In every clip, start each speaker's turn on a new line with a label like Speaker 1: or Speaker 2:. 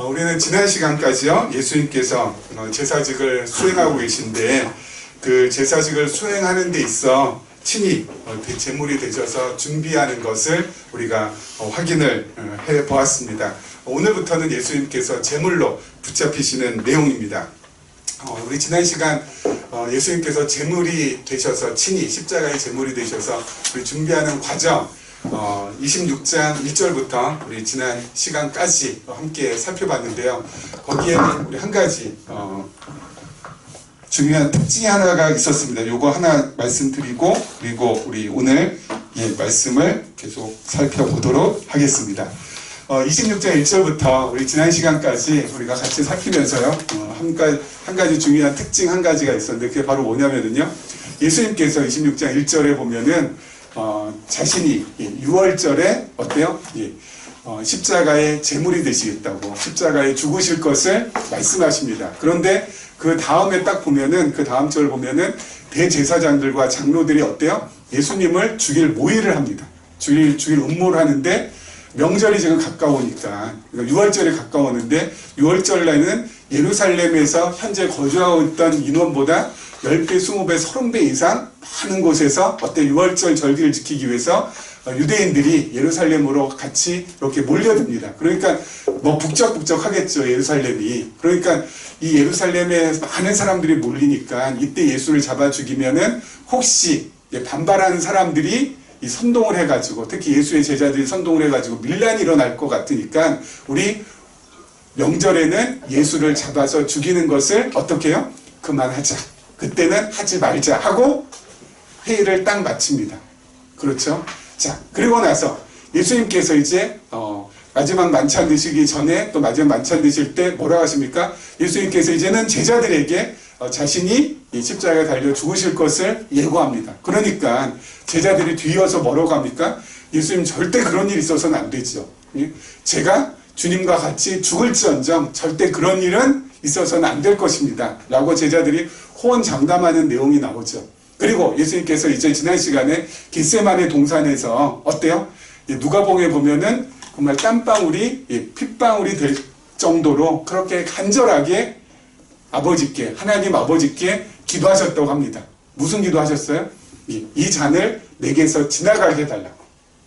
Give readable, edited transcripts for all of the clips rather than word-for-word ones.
Speaker 1: 우리는 지난 시간까지요, 예수님께서 제사직을 수행하고 계신데 그 제사직을 수행하는 데 있어 친히 제물이 되셔서 준비하는 것을 우리가 확인을 해 보았습니다. 오늘부터는 예수님께서 제물로 붙잡히시는 내용입니다. 우리 지난 시간 예수님께서 제물이 되셔서 친히 십자가의 제물이 되셔서 우리 준비하는 과정 26장 1절부터 우리 지난 시간까지 함께 살펴봤는데요. 거기에는 우리 한 가지 중요한 특징이 하나가 있었습니다. 요거 하나 말씀드리고 그리고 우리 오늘 말씀을 계속 살펴보도록 하겠습니다. 26장 1절부터 우리 지난 시간까지 우리가 같이 살피면서요, 한 가지 중요한 특징 한 가지가 있었는데 그게 바로 뭐냐면요, 예수님께서 26장 1절에 보면은 자신이 6월절에 어때요? 십자가의 제물이 되시겠다고, 십자가에 죽으실 것을 말씀하십니다. 그런데 그 다음에 딱 보면은, 그 다음 절을 보면은 대제사장들과 장로들이 어때요? 예수님을 죽일 모의를 합니다. 죽일 음모를 하는데, 명절이 지금 가까우니까, 그러니까 6월절이 가까웠는데 6월절에는 예루살렘에서 현재 거주하고 있던 인원보다 10배, 20배, 30배 이상 많은 곳에서 어때 6월절 절기를 지키기 위해서 유대인들이 예루살렘으로 같이 이렇게 몰려듭니다. 그러니까 뭐 북적북적 하겠죠, 예루살렘이. 그러니까 이 예루살렘에 많은 사람들이 몰리니까 이때 예수를 잡아 죽이면은 혹시 반발하는 사람들이 이 선동을 해가지고, 특히 예수의 제자들이 선동을 해가지고 밀란이 일어날 것 같으니까 우리 명절에는 예수를 잡아서 죽이는 것을 어떻게 해요? 그만하자. 그때는 하지 말자 하고 회의를 딱 마칩니다. 그렇죠? 자, 그리고 나서 예수님께서 이제 마지막 만찬 드시기 전에 또 마지막 만찬 드실 때 뭐라고 하십니까? 예수님께서 이제는 제자들에게 자신이 이 십자가에 달려 죽으실 것을 예고합니다. 그러니까 제자들이 뒤이어서 뭐라고 합니까? 예수님 절대 그런 일이 있어서는 안 되죠. 제가 주님과 같이 죽을지언정 절대 그런 일은 있어서는 안 될 것입니다. 라고 제자들이 호언장담하는 내용이 나오죠. 그리고 예수님께서 이제 지난 시간에 겟세마네 동산에서 어때요? 누가복음에 보면은 정말 땀방울이 핏방울이 될 정도로 그렇게 간절하게 아버지께, 하나님 아버지께 기도하셨다고 합니다. 무슨 기도하셨어요? 이 잔을 내게서 지나가게 해달라고.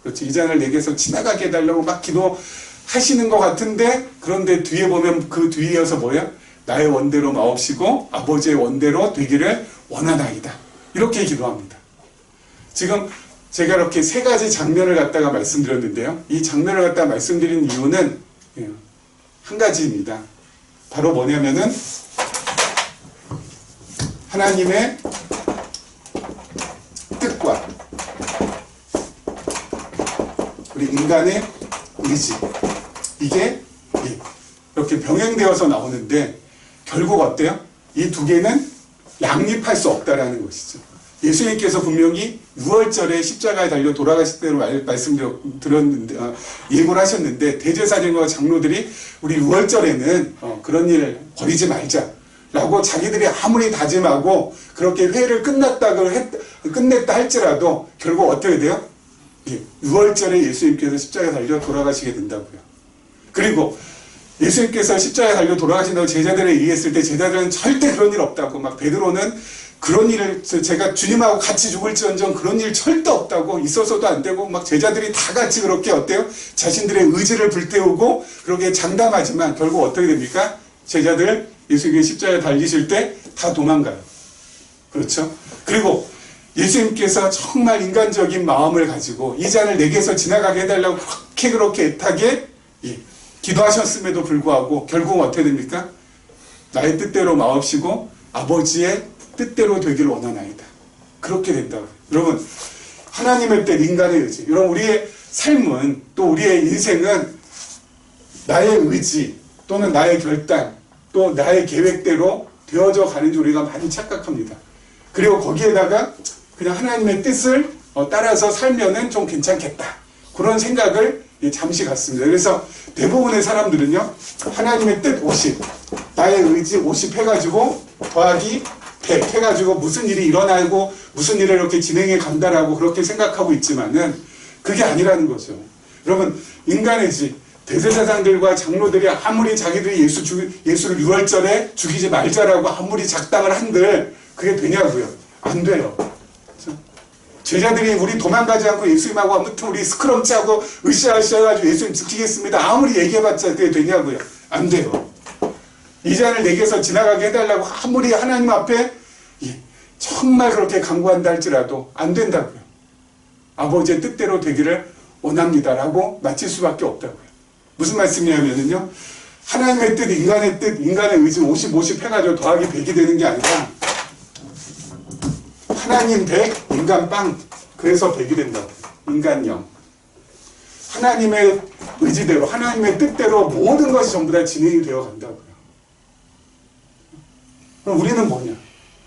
Speaker 1: 그렇죠. 이 잔을 내게서 지나가게 해달라고 막 기도하시는 것 같은데, 그런데 뒤에 보면 그 뒤에 이어서 뭐야? 나의 원대로 마옵시고 아버지의 원대로 되기를 원하나이다. 이렇게 기도합니다. 지금 제가 이렇게 세 가지 장면을 갖다가 말씀드렸는데요. 이 장면을 갖다가 말씀드린 이유는 한 가지입니다. 바로 뭐냐면은 하나님의 뜻과 우리 인간의 의지, 이게 이렇게 병행되어서 나오는데 결국 어때요? 이 두 개는 양립할 수 없다라는 것이죠. 예수님께서 분명히 6월절에 십자가에 달려 돌아가실 때로 말씀드렸는데, 예고를 하셨는데 대제사장과 장로들이 우리 6월절에는 그런 일을 버리지 말자 라고 자기들이 아무리 다짐하고 그렇게 회의를 끝냈다 할지라도 결국 어떻게 돼요? 6월절에 예수님께서 십자가에 달려 돌아가시게 된다고요. 그리고 예수님께서 십자가에 달려 돌아가신다고 제자들에 얘기했을 때 제자들은 절대 그런 일 없다고, 막 베드로는 그런 일을 제가 주님하고 같이 죽을지언정 그런 일 절대 없다고, 있어서도 안 되고, 막 제자들이 다 같이 그렇게 어때요? 자신들의 의지를 불태우고 그렇게 장담하지만 결국 어떻게 됩니까? 제자들 예수님이 십자가에 달리실 때 다 도망가요. 그렇죠? 그리고 예수님께서 정말 인간적인 마음을 가지고 이 잔을 내게서 지나가게 해달라고 그렇게 애타게 기도하셨음에도 불구하고 결국 어떻게 됩니까? 나의 뜻대로 마옵시고 아버지의 뜻대로 되기를 원하나이다. 그렇게 된다고요. 여러분, 하나님의 뜻, 인간의 의지. 여러분, 우리의 삶은, 또 우리의 인생은 나의 의지 또는 나의 결단 또 나의 계획대로 되어져 가는 줄 우리가 많이 착각합니다. 그리고 거기에다가 그냥 하나님의 뜻을 따라서 살면은 좀 괜찮겠다, 그런 생각을 잠시 갖습니다. 그래서 대부분의 사람들은요, 하나님의 뜻 50, 나의 의지 50 해가지고 더하기 100 해가지고 무슨 일이 일어나고 무슨 일을 이렇게 진행해 간다라고 그렇게 생각하고 있지만은 그게 아니라는 거죠. 여러분, 인간의 지, 대제사장들과 장로들이 아무리 자기들이 예수를 유월절에 죽이지 말자라고 아무리 작당을 한들 그게 되냐고요? 안 돼요. 제자들이 우리 도망가지 않고 예수님하고 아무튼 우리 스크럼 짜고 으쌰으쌰 해가지고 예수님 지키겠습니다. 아무리 얘기해봤자 그게 되냐고요? 안 돼요. 이 잔을 내게서 지나가게 해달라고 아무리 하나님 앞에 정말 그렇게 간구한다 할지라도 안 된다고요. 아버지의 뜻대로 되기를 원합니다라고 마칠 수밖에 없다고요. 무슨 말씀이냐면요, 하나님의 뜻, 인간의 뜻, 인간의 의지 50-50 해가지고 더하기 100이 되는 게 아니라 하나님 100, 인간 빵, 그래서 100이 된다고요. 인간 0. 하나님의 의지대로, 하나님의 뜻대로 모든 것이 전부 다 진행이 되어 간다고요. 그럼 우리는 뭐냐?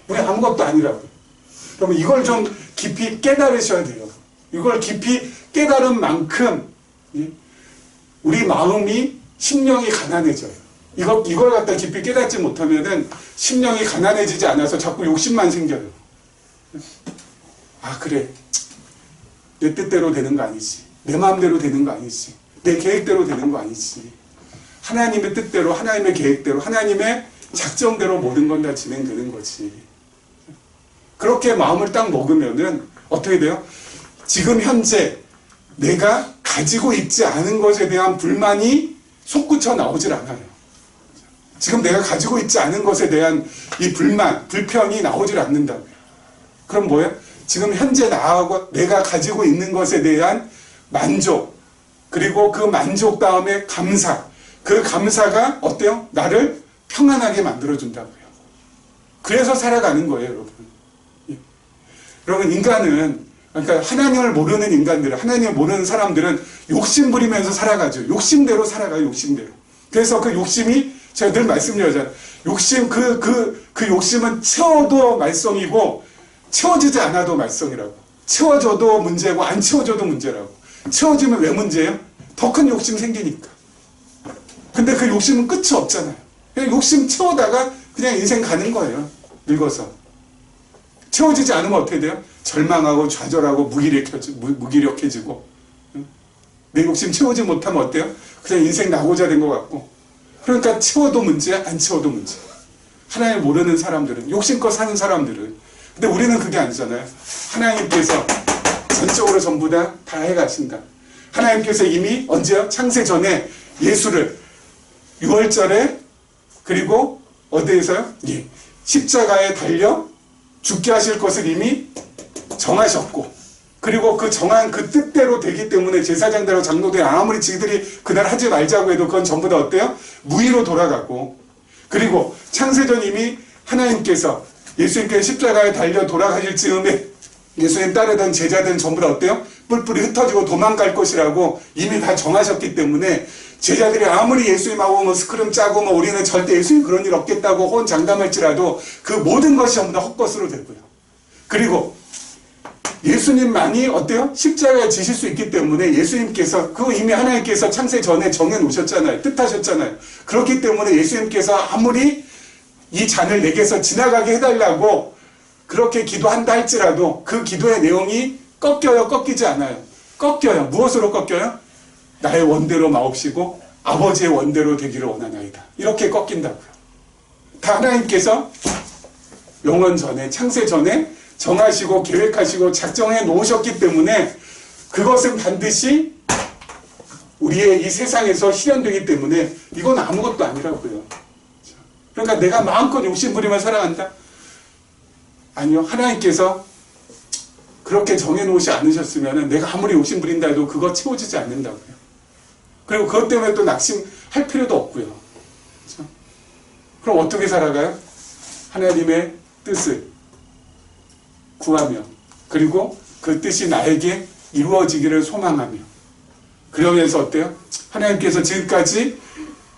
Speaker 1: 우리 아무것도 아니라고요. 그러면 이걸 좀 깊이 깨달으셔야 돼요. 이걸 깊이 깨달은 만큼 우리 마음이, 심령이 가난해져요. 이걸 갖다 깊이 깨닫지 못하면은 심령이 가난해지지 않아서 자꾸 욕심만 생겨요. 아, 그래. 내 뜻대로 되는 거 아니지. 내 마음대로 되는 거 아니지. 내 계획대로 되는 거 아니지. 하나님의 뜻대로, 하나님의 계획대로, 하나님의 작정대로 모든 건 다 진행되는 거지. 그렇게 마음을 딱 먹으면은 어떻게 돼요? 지금 현재 내가 가지고 있지 않은 것에 대한 불만이 솟구쳐 나오질 않아요. 지금 내가 가지고 있지 않은 것에 대한 이 불만, 불평이 나오질 않는다고요. 그럼 뭐예요? 지금 현재 나하고 내가 가지고 있는 것에 대한 만족, 그리고 그 만족 다음에 감사, 그 감사가 어때요? 나를 평안하게 만들어준다고요. 그래서 살아가는 거예요, 여러분. 여러분, 인간은, 그러니까 하나님을 모르는 인간들은, 하나님을 모르는 사람들은 욕심 부리면서 살아가죠. 욕심대로 살아가요, 욕심대로. 그래서 그 욕심이, 제가 늘 말씀드리잖아요. 욕심, 그 욕심은 채워도 말썽이고, 채워지지 않아도 말썽이라고. 채워져도 문제고, 안 채워져도 문제라고. 채워지면 왜 문제예요? 더 큰 욕심 생기니까. 근데 그 욕심은 끝이 없잖아요. 그냥 욕심 채우다가 그냥 인생 가는 거예요. 늙어서. 채워지지 않으면 어떻게 돼요? 절망하고 좌절하고 무기력해지고. 내 욕심 채우지 못하면 어때요? 그냥 인생 나고자 된 것 같고. 그러니까 채워도 문제야, 안 채워도 문제. 하나님을 모르는 사람들은, 욕심껏 사는 사람들은. 근데 우리는 그게 아니잖아요. 하나님께서 전적으로 전부 다 해가신다. 하나님께서 이미 언제요? 창세 전에 예수를 6월절에 그리고 어디에서요? 십자가에 달려 죽게 하실 것을 이미 정하셨고, 그리고 그 정한 그 뜻대로 되기 때문에 제사장대로 장로들이 아무리 지들이 그날 하지 말자고 해도 그건 전부 다 어때요? 무의로 돌아가고, 그리고 창세전 이미 하나님께서 예수님께서 십자가에 달려 돌아가실 즈음에 예수님 따르던 제자들은 전부 다 어때요? 뿔뿔이 흩어지고 도망갈 것이라고 이미 다 정하셨기 때문에 제자들이 아무리 예수님하고 뭐 스크름 짜고 뭐 우리는 절대 예수님 그런 일 없겠다고 호언장담할지라도 그 모든 것이 전부 다 헛것으로 되고요. 그리고 예수님만이 어때요? 십자가에 지실 수 있기 때문에 예수님께서 그거 이미 하나님께서 창세 전에 정해 놓으셨잖아요. 뜻하셨잖아요. 그렇기 때문에 예수님께서 아무리 이 잔을 내게서 지나가게 해달라고 그렇게 기도한다 할지라도 그 기도의 내용이 꺾여요? 꺾이지 않아요? 꺾여요. 무엇으로 꺾여요? 나의 원대로 마옵시고 아버지의 원대로 되기를 원하나이다. 이렇게 꺾인다고요. 다 하나님께서 영원 전에, 창세 전에 정하시고 계획하시고 작정해 놓으셨기 때문에 그것은 반드시 우리의 이 세상에서 실현되기 때문에 이건 아무것도 아니라고요. 그러니까 내가 마음껏 욕심 부리며 살아간다? 아니요. 하나님께서 그렇게 정해놓으시 않으셨으면 내가 아무리 욕심 부린다 해도 그거 채워지지 않는다고요. 그리고 그것 때문에 또 낙심할 필요도 없고요. 그렇죠? 그럼 어떻게 살아가요? 하나님의 뜻을 구하며, 그리고 그 뜻이 나에게 이루어지기를 소망하며, 그러면서 어때요? 하나님께서 지금까지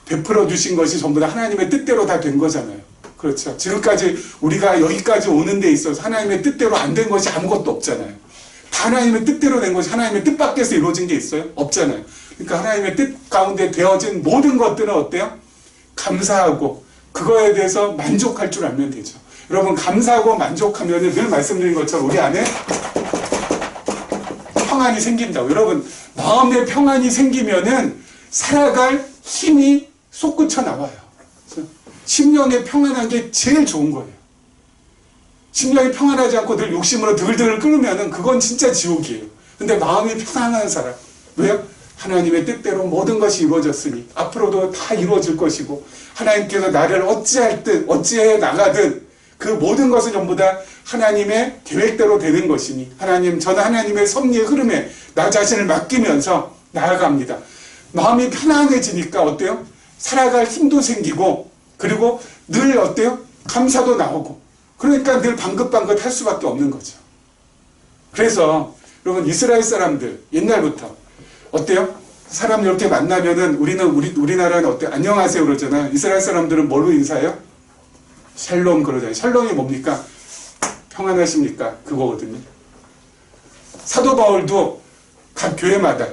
Speaker 1: 베풀어 주신 것이 전부 다 하나님의 뜻대로 다 된 거잖아요. 그렇죠. 지금까지 우리가 여기까지 오는 데 있어서 하나님의 뜻대로 안 된 것이 아무것도 없잖아요. 다 하나님의 뜻대로 된 것이 하나님의 뜻 밖에서 이루어진 게 있어요? 없잖아요. 그러니까 하나님의 뜻 가운데 되어진 모든 것들은 어때요? 감사하고 그거에 대해서 만족할 줄 알면 되죠. 여러분, 감사하고 만족하면 늘 말씀드린 것처럼 우리 안에 평안이 생긴다고. 여러분, 마음에 평안이 생기면은 살아갈 힘이 솟구쳐 나와요. 심령에 평안한 게 제일 좋은 거예요. 심령이 평안하지 않고 늘 욕심으로 드글드글 끓으면은 그건 진짜 지옥이에요. 근데 마음이 평안한 사람. 왜요? 하나님의 뜻대로 모든 것이 이루어졌으니 앞으로도 다 이루어질 것이고 하나님께서 나를 어찌할 듯 어찌해 나가든 그 모든 것은 전부 다 하나님의 계획대로 되는 것이니 저는 하나님의 섭리의 흐름에 나 자신을 맡기면서 나아갑니다. 마음이 편안해지니까 어때요? 살아갈 힘도 생기고 그리고 늘 어때요? 감사도 나오고 그러니까 늘 방긋방긋 할 수밖에 없는 거죠. 그래서 여러분 이스라엘 사람들 옛날부터 어때요? 사람 이렇게 만나면은 우리나라는 어때요? 안녕하세요 그러잖아요. 이스라엘 사람들은 뭐로 인사해요? 샬롬 그러잖아요. 샬롬이 뭡니까? 평안하십니까? 그거거든요. 사도 바울도 각 교회마다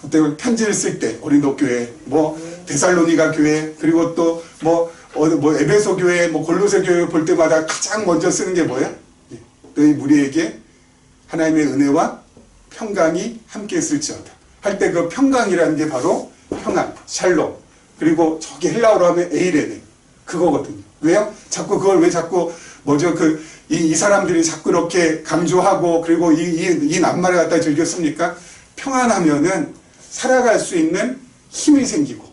Speaker 1: 어때요? 편지를 쓸 때 고린도 교회, 데살로니가 교회, 그리고 또 에베소 교회, 골로새 교회 볼 때마다 가장 먼저 쓰는 게 뭐예요? 너희 무리에게 하나님의 은혜와 평강이 함께 있을지어다. 할 때 그 평강이라는 게 바로 평안, 샬롬. 그리고 저기 헬라어로 하면 에이레네. 그거거든요. 왜요? 자꾸 그걸 왜 자꾸 이 사람들이 자꾸 이렇게 강조하고 그리고 이 낱말을 갖다 즐겼습니까? 평안하면은 살아갈 수 있는 힘이 생기고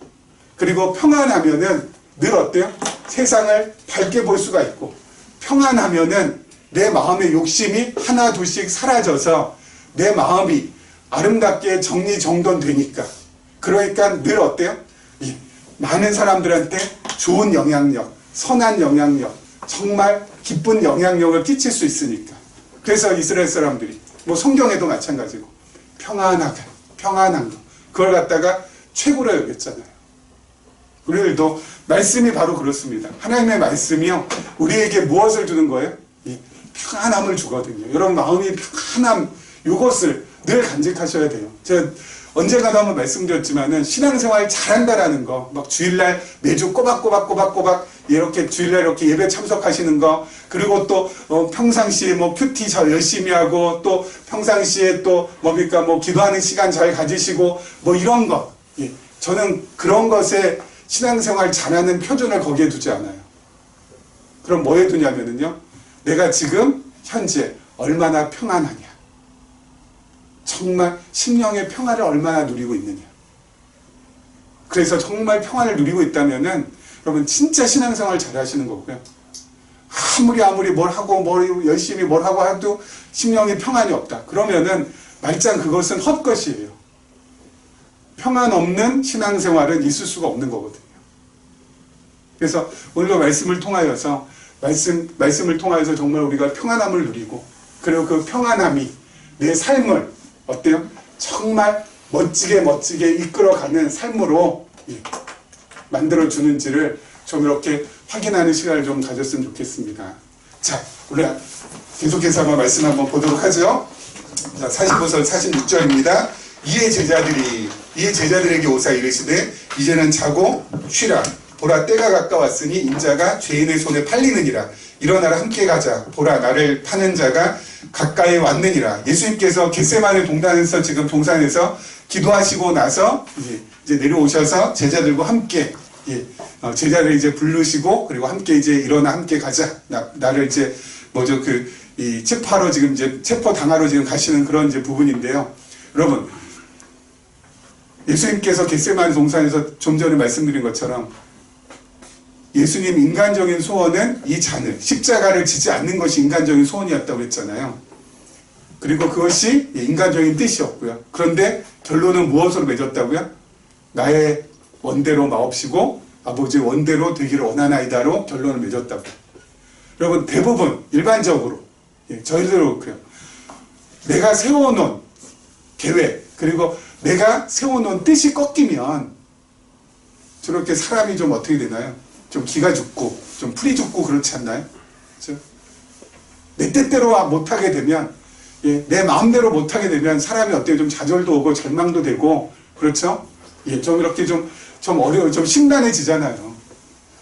Speaker 1: 그리고 평안하면은 늘 어때요? 세상을 밝게 볼 수가 있고 평안하면은 내 마음의 욕심이 하나 둘씩 사라져서 내 마음이 아름답게 정리정돈되니까 그러니까 늘 어때요? 많은 사람들한테 좋은 영향력, 선한 영향력, 정말 기쁜 영향력을 끼칠 수 있으니까 그래서 이스라엘 사람들이 성경에도 마찬가지고 평안한 거 그걸 갖다가 최고로 여겼잖아요. 우리들도 말씀이 바로 그렇습니다. 하나님의 말씀이요 우리에게 무엇을 주는 거예요? 평안함을 주거든요. 여러분 마음이 평안함 이것을 늘 간직하셔야 돼요. 제가 언젠가도 한번 말씀드렸지만은 신앙생활 잘한다라는 거, 주일날 매주 꼬박꼬박 이렇게 주일날 이렇게 예배 참석하시는 거, 그리고 또 평상시에 큐티 잘 열심히 하고 또 평상시에 또 기도하는 시간 잘 가지시고 이런 거, 저는 그런 것에 신앙생활 잘하는 표준을 거기에 두지 않아요. 그럼 뭐에 두냐면은요, 내가 지금 현재 얼마나 평안하냐. 정말 심령의 평화를 얼마나 누리고 있느냐. 그래서 정말 평화를 누리고 있다면은 여러분 진짜 신앙생활 잘 하시는 거고요. 아무리 뭘 하고 열심히 뭘 하고 해도 심령의 평안이 없다. 그러면은 말짱 그것은 헛것이에요. 평안 없는 신앙생활은 있을 수가 없는 거거든요. 그래서 오늘도 말씀을 통하여서 정말 우리가 평안함을 누리고 그리고 그 평안함이 내 삶을 어때요? 정말 멋지게 이끌어가는 삶으로 만들어주는지를 좀 이렇게 확인하는 시간을 좀 가졌으면 좋겠습니다. 자, 우리 계속해서 한번 말씀 한번 보도록 하죠. 자, 45절 46절입니다. 이에 제자들에게 오사 이르시되 이제는 자고 쉬라. 보라 때가 가까웠으니 인자가 죄인의 손에 팔리느니라. 일어나라 함께 가자. 보라 나를 파는 자가 가까이 왔느니라. 예수님께서 겟세마네 동산에서 기도하시고 나서 이제 내려오셔서 제자들과 함께 제자를 이제 부르시고 그리고 함께 이제 일어나 함께 가자. 나를 이제 이 체포하러 지금 이제 체포 당하러 지금 가시는 그런 이제 부분인데요. 여러분 예수님께서 겟세마네 동산에서 좀 전에 말씀드린 것처럼 예수님 인간적인 소원은 이 잔을 십자가를 지지 않는 것이 인간적인 소원이었다고 했잖아요. 그리고 그것이 인간적인 뜻이었고요. 그런데 결론은 무엇으로 맺었다고요? 나의 원대로 마옵시고 아버지의 원대로 되기를 원하나이다로 결론을 맺었다고. 여러분 대부분 일반적으로 저희들도 그렇고요. 내가 세워놓은 계획 그리고 내가 세워놓은 뜻이 꺾이면 저렇게 사람이 좀 어떻게 되나요? 좀 기가 죽고 좀 풀이 죽고 그렇지 않나요? 그렇죠? 내 뜻대로 못하게 되면 내 마음대로 못하게 되면 사람이 어때요? 좀 좌절도 오고 절망도 되고 그렇죠? 좀 이렇게 좀 어려워 좀 심란해지잖아요.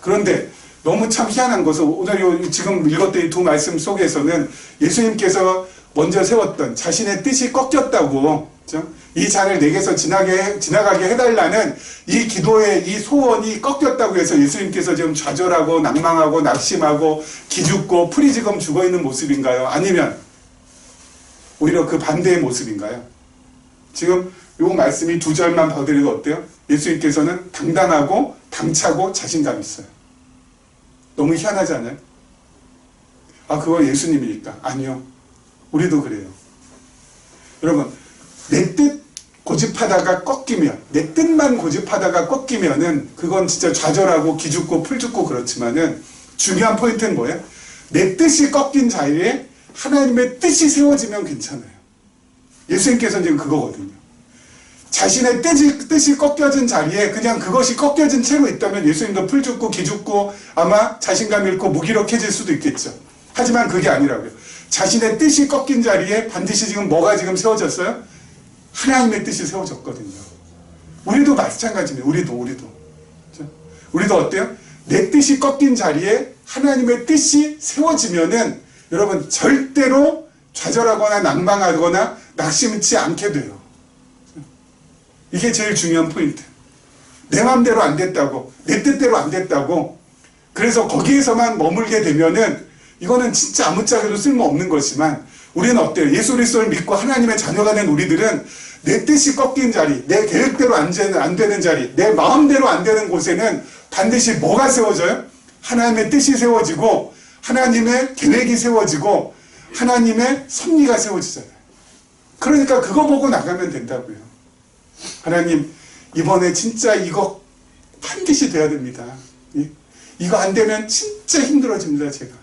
Speaker 1: 그런데 너무 참 희한한 것은 오늘 지금 읽었던 이 두 말씀 속에서는 예수님께서 먼저 세웠던 자신의 뜻이 꺾였다고 그렇죠? 이 잔을 내게서 지나가게 해달라는 이 기도의 이 소원이 꺾였다고 해서 예수님께서 지금 좌절하고 낭망하고 낙심하고 기죽고 풀이 지금 죽어있는 모습인가요? 아니면 오히려 그 반대의 모습인가요? 지금 이 말씀이 두 절만 봐드려도 어때요? 예수님께서는 당당하고 당차고 자신감 있어요. 너무 희한하지 않아요? 아, 그거 예수님이니까. 아니요. 우리도 그래요. 여러분, 내 뜻 고집하다가 꺾이면, 내 뜻만 고집하다가 꺾이면은 그건 진짜 좌절하고 기죽고 풀죽고 그렇지만은 중요한 포인트는 뭐예요? 내 뜻이 꺾인 자리에 하나님의 뜻이 세워지면 괜찮아요. 예수님께서는 지금 그거거든요. 자신의 뜻이 꺾여진 자리에 그냥 그것이 꺾여진 채로 있다면 예수님도 풀죽고 기죽고 아마 자신감 잃고 무기력해질 수도 있겠죠. 하지만 그게 아니라고요. 자신의 뜻이 꺾인 자리에 반드시 지금 뭐가 지금 세워졌어요? 하나님의 뜻이 세워졌거든요. 우리도 마찬가지입니다. 우리도 어때요? 내 뜻이 꺾인 자리에 하나님의 뜻이 세워지면은 여러분 절대로 좌절하거나 낭망하거나 낙심치 않게 돼요. 이게 제일 중요한 포인트. 내 마음대로 안 됐다고, 내 뜻대로 안 됐다고, 그래서 거기에서만 머물게 되면은 이거는 진짜 아무짝에도 쓸모없는 것이지만 우리는 어때요? 예수 그리스도를 믿고 하나님의 자녀가 된 우리들은 내 뜻이 꺾인 자리, 내 계획대로 안 되는 자리, 내 마음대로 안 되는 곳에는 반드시 뭐가 세워져요? 하나님의 뜻이 세워지고 하나님의 계획이 세워지고 하나님의 섭리가 세워지잖아요. 그러니까 그거 보고 나가면 된다고요. 하나님, 이번에 진짜 이거 반드시 돼야 됩니다. 이거 안 되면 진짜 힘들어집니다, 제가.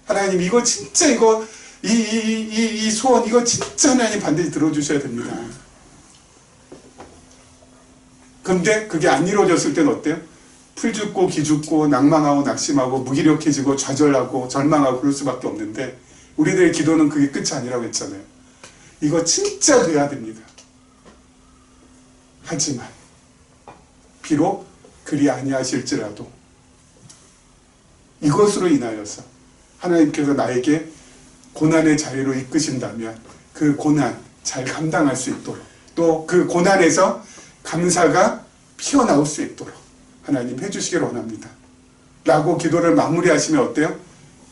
Speaker 1: 하나님, 이거 진짜 이 소원, 이거 진짜 하나님 반드시 들어주셔야 됩니다. 근데 그게 안 이루어졌을 때는 어때요? 풀죽고 기죽고 낭망하고 낙심하고 무기력해지고 좌절하고 절망하고 그럴 수밖에 없는데 우리들의 기도는 그게 끝이 아니라고 했잖아요. 이거 진짜 돼야 됩니다. 하지만 비록 그리 아니하실지라도 이것으로 인하여서 하나님께서 나에게 고난의 자리로 이끄신다면 그 고난 잘 감당할 수 있도록 또 그 고난에서 감사가 피어나올 수 있도록 하나님 해주시기를 원합니다. 라고 기도를 마무리하시면 어때요?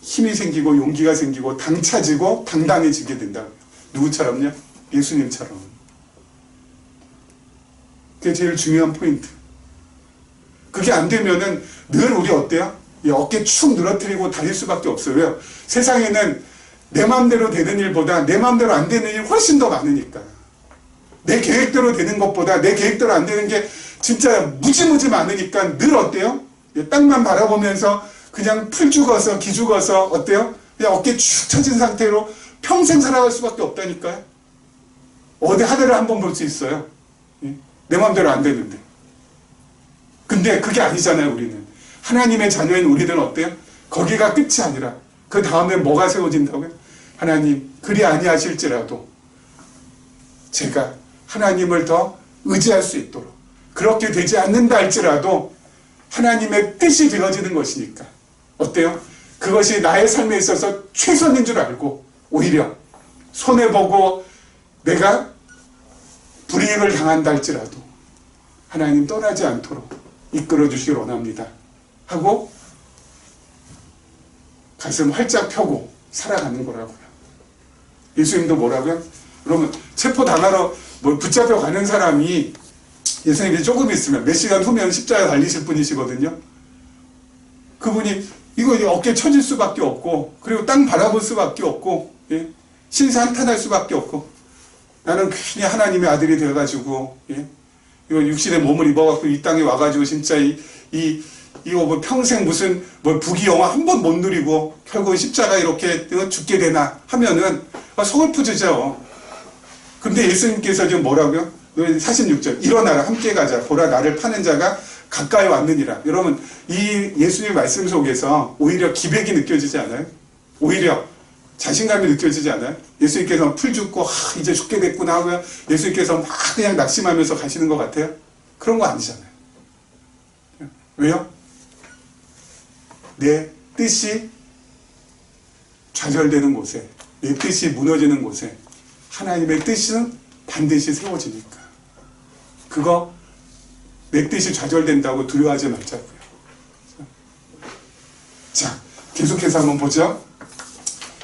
Speaker 1: 힘이 생기고 용기가 생기고 당차지고 당당해지게 된다고요. 누구처럼요? 예수님처럼. 그게 제일 중요한 포인트. 그게 안 되면은 늘 우리 어때요? 어깨 축 늘어뜨리고 다닐 수밖에 없어요. 왜요? 세상에는 내 마음대로 되는 일보다 내 마음대로 안 되는 일이 훨씬 더 많으니까. 내 계획대로 되는 것보다 내 계획대로 안 되는 게 진짜 무지무지 많으니까 늘 어때요? 땅만 바라보면서 그냥 풀 죽어서 기 죽어서 어때요? 그냥 어깨 축 처진 상태로 평생 살아갈 수밖에 없다니까요. 어디 하늘을 한번 볼 수 있어요. 내 마음대로 안 되는데. 근데 그게 아니잖아요, 우리는. 하나님의 자녀인 우리들은 어때요? 거기가 끝이 아니라 그 다음에 뭐가 세워진다고요? 하나님, 그리 아니하실지라도 제가 하나님을 더 의지할 수 있도록 그렇게 되지 않는다 할지라도 하나님의 뜻이 되어지는 것이니까 어때요? 그것이 나의 삶에 있어서 최선인 줄 알고 오히려 손해보고 내가 불이익을 당한다 할지라도 하나님 떠나지 않도록 이끌어 주시길 원합니다 하고 가슴 활짝 펴고 살아가는 거라고요. 예수님도 뭐라고요? 그러면 체포당하러 붙잡혀 가는 사람이 예수님이 조금 있으면 몇 시간 후면 십자가에 달리실 분이시거든요. 그분이 이거 어깨 쳐질 수밖에 없고 그리고 땅 바라볼 수밖에 없고 신사한탄할 수밖에 없고 나는 괜히 하나님의 아들이 되어가지고 이거 육신의 몸을 입어갖고 이 땅에 와가지고 진짜 이거 뭐 평생 무슨 부귀영화 한 번 못 누리고 결국 십자가 이렇게 죽게 되나 하면은 서글프지죠. 근데 예수님께서 지금 뭐라고요? 46절 일어나라 함께 가자 보라 나를 파는 자가 가까이 왔느니라. 여러분 이 예수님 말씀 속에서 오히려 기백이 느껴지지 않아요? 오히려 자신감이 느껴지지 않아요? 예수님께서 풀 죽고 이제 죽게 됐구나 하고요. 예수님께서 막 그냥 낙심하면서 가시는 것 같아요? 그런 거 아니잖아요. 왜요? 내 뜻이 좌절되는 곳에 내 뜻이 무너지는 곳에 하나님의 뜻은 반드시 세워지니까. 그거 내 뜻이 좌절된다고 두려워하지 말자고요. 자, 계속해서 한번 보죠.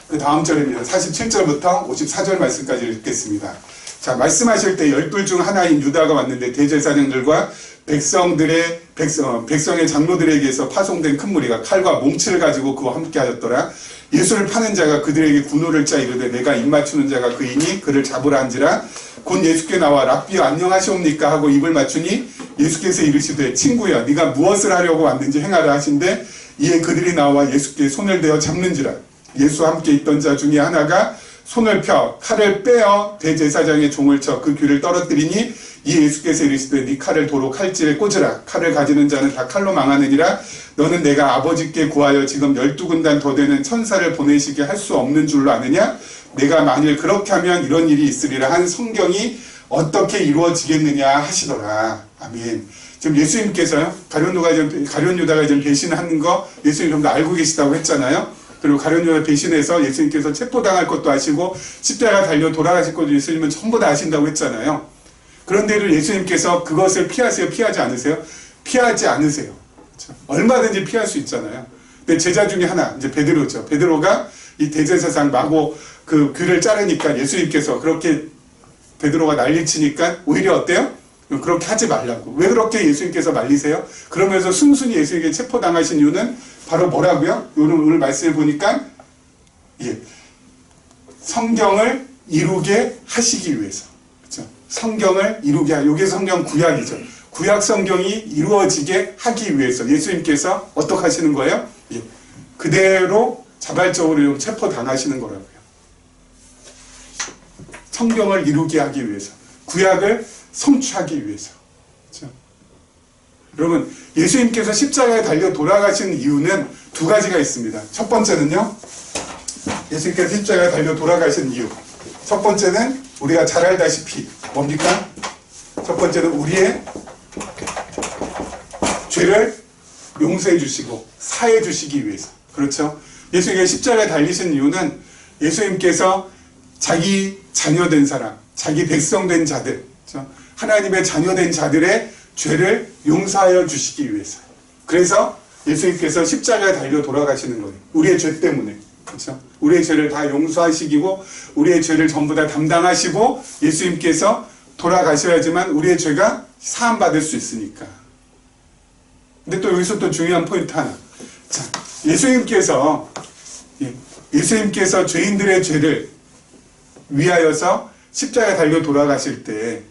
Speaker 1: 그 다음 절입니다. 47절부터 54절 말씀까지 읽겠습니다. 자, 말씀하실 때 12 중 하나인 유다가 왔는데 대제사장들과 백성의 장로들에게서 파송된 큰 무리가 칼과 몽치를 가지고 그와 함께 하였더라. 예수를 파는 자가 그들에게 군호를 짜 이르되 내가 입맞추는 자가 그이니 그를 잡으라 한지라. 곧 예수께 나와 랍비여 안녕하시옵니까 하고 입을 맞추니 예수께서 이르시되 친구야 네가 무엇을 하려고 왔는지 행하라 하신대. 이에 그들이 나와 예수께 손을 대어 잡는지라. 예수와 함께 있던 자 중에 하나가 손을 펴 칼을 빼어 대제사장의 종을 쳐 그 귀를 떨어뜨리니 이 예수께서 이르시되 네 칼을 도로 칼질에 꽂으라. 칼을 가지는 자는 다 칼로 망하느니라. 너는 내가 아버지께 구하여 지금 12군단 더 되는 천사를 보내시게 할 수 없는 줄로 아느냐. 내가 만일 그렇게 하면 이런 일이 있으리라 한 성경이 어떻게 이루어지겠느냐 하시더라. 아멘. 지금 예수님께서요, 가룟 유다가 좀 배신하는 거 예수님 좀 더 알고 계시다고 했잖아요. 그리고 가룟 유다 배신해서 예수님께서 체포당할 것도 아시고 십자가 달려 돌아가실 것도 예수님은 전부 다 아신다고 했잖아요. 그런데도 예수님께서 그것을 피하세요? 피하지 않으세요? 피하지 않으세요. 그렇죠? 얼마든지 피할 수 있잖아요. 근데 제자 중에 하나, 이제 베드로죠. 베드로가 이 대제사장 마고 그 귀를 자르니까 예수님께서 그렇게 베드로가 난리치니까 오히려 어때요? 그렇게 하지 말라고. 왜 그렇게 예수님께서 말리세요? 그러면서 순순히 예수님께 체포당하신 이유는 바로 뭐라고요? 오늘 말씀해 보니까 성경을 이루게 하시기 위해서. 그렇죠? 성경을 이루게 이게 성경 구약이죠. 구약 성경이 이루어지게 하기 위해서 예수님께서 어떻게 하시는 거예요? 그대로 자발적으로 좀 체포당하시는 거라고요. 성경을 이루게 하기 위해서. 구약을 성취하기 위해서. 그렇죠? 여러분, 예수님께서 십자가에 달려 돌아가신 이유는 두 가지가 있습니다. 첫 번째는요, 예수님께서 십자가에 달려 돌아가신 이유. 첫 번째는 우리가 잘 알다시피 뭡니까? 첫 번째는 우리의 죄를 용서해 주시고 사해 주시기 위해서. 그렇죠? 예수님께서 십자가에 달리신 이유는 예수님께서 자기 자녀된 사람, 자기 백성된 자들, 그렇죠? 하나님의 자녀된 자들의 죄를 용서하여 주시기 위해서. 그래서 예수님께서 십자가에 달려 돌아가시는 거예요. 우리의 죄 때문에. 그렇죠? 우리의 죄를 다 용서하시고 우리의 죄를 전부 다 담당하시고 예수님께서 돌아가셔야지만 우리의 죄가 사함받을 수 있으니까. 근데 또 여기서 또 중요한 포인트 하나. 자, 예수님께서 죄인들의 죄를 위하여서 십자가에 달려 돌아가실 때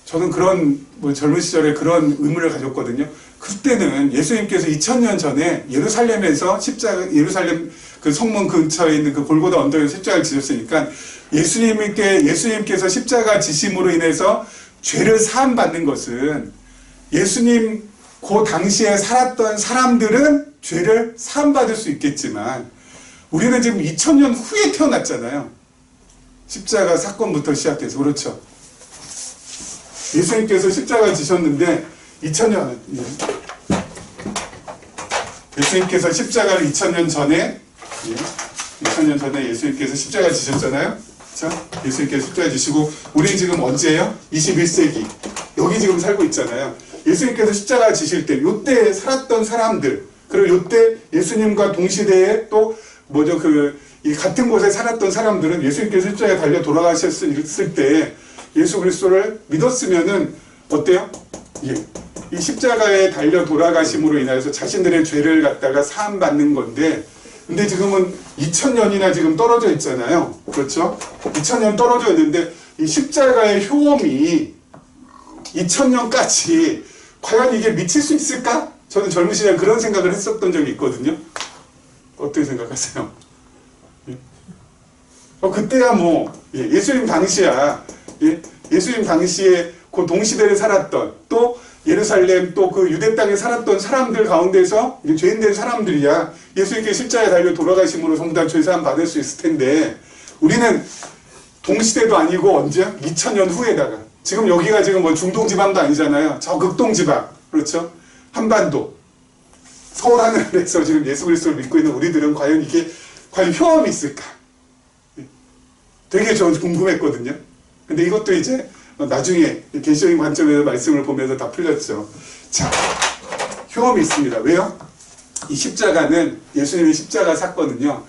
Speaker 1: 저는 그런 젊은 시절에 그런 의문을 가졌거든요. 그때는 예수님께서 2000년 전에 예루살렘에서 예루살렘 그 성문 근처에 있는 그 골고다 언덕에서 십자가를 지셨으니까 예수님께서 십자가 지심으로 인해서 죄를 사함 받는 것은 예수님 그 당시에 살았던 사람들은 죄를 사함 받을 수 있겠지만 우리는 지금 2000년 후에 태어났잖아요. 십자가 사건부터 시작해서. 그렇죠? 예수님께서 십자가를 지셨는데 2000년 예수님께서 십자가를 2000년 전에 예수님께서 십자가를 지셨잖아요. 그렇죠? 예수님께서 십자가를 지시고 우리는 지금 언제예요? 21세기. 여기 지금 살고 있잖아요. 예수님께서 십자가를 지실 때 요때 살았던 사람들, 그리고 요때 예수님과 동시대에 또 이 같은 곳에 살았던 사람들은 예수님께서 십자가에 달려 돌아가셨을 때 예수 그리스도를 믿었으면은 어때요? 이 십자가에 달려 돌아가심으로 인하여서 자신들의 죄를 갖다가 사함받는 건데, 근데 지금은 2000년이나 지금 떨어져 있잖아요. 그렇죠? 2000년 떨어져 있는데 이 십자가의 효험이 2000년까지 과연 이게 미칠 수 있을까? 저는 젊은 시절 그런 생각을 했었던 적이 있거든요. 어떻게 생각하세요? 그때야 예수님 당시야. 예수님 당시에 그 동시대를 살았던 또 예루살렘 또 그 유대 땅에 살았던 사람들 가운데서 죄인된 사람들이야. 예수님께 십자가에 달려 돌아가심으로 전부 다 죄사함 받을 수 있을 텐데 우리는 동시대도 아니고 언제? 2000년 후에다가 지금 여기가 지금 중동지방도 아니잖아요. 저 극동지방. 그렇죠? 한반도. 서울 하늘에서 지금 예수 그리스도를 믿고 있는 우리들은 과연 효험이 있을까? 되게 저 궁금했거든요. 근데 이것도 이제 나중에 계시적인 관점에서 말씀을 보면서 다 풀렸죠. 자, 효험이 있습니다. 왜요? 이 십자가는 예수님의 십자가 사건은요,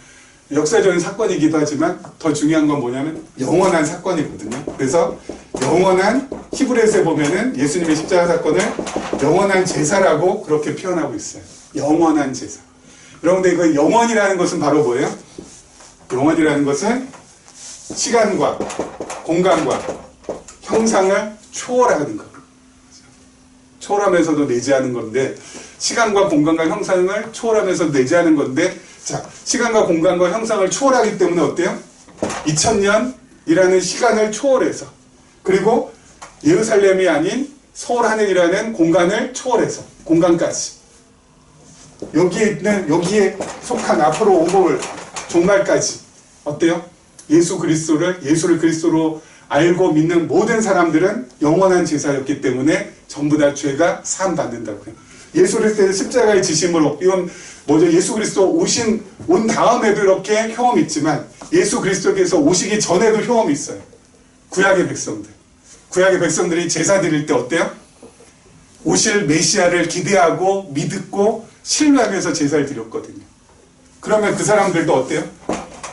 Speaker 1: 역사적인 사건이기도 하지만 더 중요한 건 뭐냐면 영원한 사건이거든요. 그래서 영원한, 히브리서에 보면은 예수님의 십자가 사건을 영원한 제사라고 그렇게 표현하고 있어요. 영원한 제사. 여러분들 그 영원이라는 것은 바로 뭐예요? 영원이라는 것은 시간과 공간과 형상을 초월하는 것. 초월하면서도 내재하는 건데, 시간과 공간과 형상을 초월하면서도 내재하는 건데, 자, 시간과 공간과 형상을 초월하기 때문에 어때요? 2000년이라는 시간을 초월해서, 그리고 예루살렘이 아닌 서울 하늘이라는 공간을 초월해서, 공간까지, 여기에 속한 앞으로 오고 종말까지 어때요? 예수를 그리스도로 알고 믿는 모든 사람들은 영원한 제사였기 때문에 전부 다 죄가 사함받는다고요. 예수 그리스도의 십자가의 지심으로, 이건 뭐죠? 예수 그리스도 온 다음에도 이렇게 효험이 있지만 예수 그리스도께서 오시기 전에도 효험이 있어요. 구약의 백성들이 제사 드릴 때 어때요? 오실 메시아를 기대하고 믿고 신뢰하면서 제사를 드렸거든요. 그러면 그 사람들도 어때요?